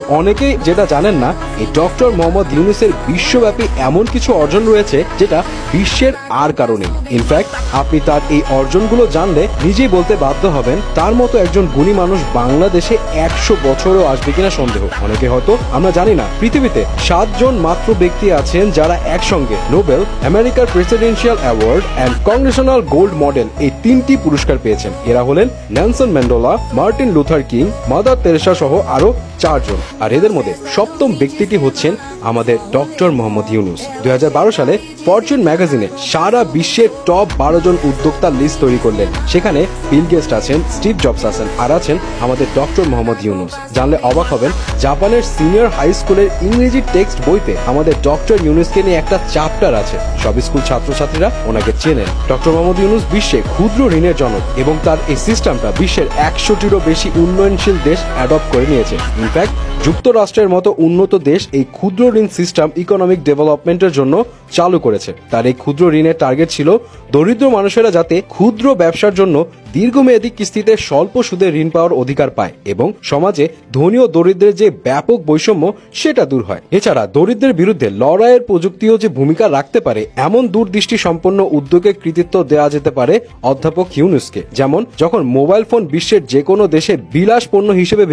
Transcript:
অনেকেই যেটা জানেন না, এই ডক্টর মোহাম্মদ ইউনূসের বিশ্বব্যাপী এমন কিছু অর্জন রয়েছে যেটা বিশ্বের আর কারণে। ইনফ্যাক্ট আপনি তার এই অর্জনগুলো জানলে নিজেই বলতে বাধ্য হবেন তার মতো একজন গুণী মানুষ বাংলাদেশে 100 বছরও আসবে কিনা সন্দেহ। অনেকে হয়তো আমরা জানি না, পৃথিবীতে 7 জন মাত্র ব্যক্তি আছেন যারা একসঙ্গে নোবেল, আমেরিকার presidential award and Congressional gold model এই 3টি পুরস্কার পেয়েছেন। এরা হলেন Nelson Mandela, Martin Luther king, mother Teresa সহ আরো 4 জন। আর এদের মধ্যে সপ্তম ব্যক্তিটি হচ্ছেন আমাদের ডক্টর মোহাম্মদ ইউনূস। 2012 সালে ফরচুন ম্যাগাজিনে সারা বিশ্বের টপ 12 জন উদ্যোক্তার লিস্ট তৈরি করলেন। সেখানে বিল গেটস আছেন, স্টিভ জবস আছেন, আর আছেন আমাদের ডক্টর মোহাম্মদ ইউনূস। জানলে অবাক হবেন, জাপানের সিনিয়র হাই স্কুলের ইংরেজি টেক্সট বইতে আমাদের ডক্টর ইউনূসকে নিয়ে একটা চ্যাপ্টার আছে। সব স্কুল ছাত্রছাত্রীরা ওনাকে চেনেন। ডক্টর মোহাম্মদ ইউনূস বিশ্বে ক্ষুদ্র ঋণের জনক এবং তার এই সিস্টেমটা বিশ্বের 100টিরও বেশি উন্নয়নশীল দেশ অ্যাডপ্ট করে নিয়েছে। ইনফ্যাক্ট যুক্তরাষ্ট্রের মতো উন্নত দেশ এই ক্ষুদ্র ঋণ সিস্টেম ইকোনমিক ডেভেলপমেন্টের জন্য চালু করেছে। তার এই ক্ষুদ্র ঋণের টার্গেট ছিল দরিদ্র মানুষেরা যাতে ক্ষুদ্র ব্যবসার জন্য দীর্ঘমেয়াদী কিস্তিতে স্বল্প সুদে ঋণ পাওয়ার অধিকার পায় এবং সমাজে ধনী ও দরিদ্রের যে ব্যাপক বৈষম্য সেটা দূর হয়। এছাড়া দরিদ্রের বিরুদ্ধে লড়াইয়ের প্রযুক্তিও যে ভূমিকা রাখতে পারে এমন দূরদৃষ্টি সম্পন্ন উদ্যোগের কৃতিত্ব দেওয়া যেতে পারে অধ্যাপক ইউনূসকে। যেমন যখন মোবাইল ফোন বিশ্বের যে কোনো দেশে বিলাস পণ্য হিসেবে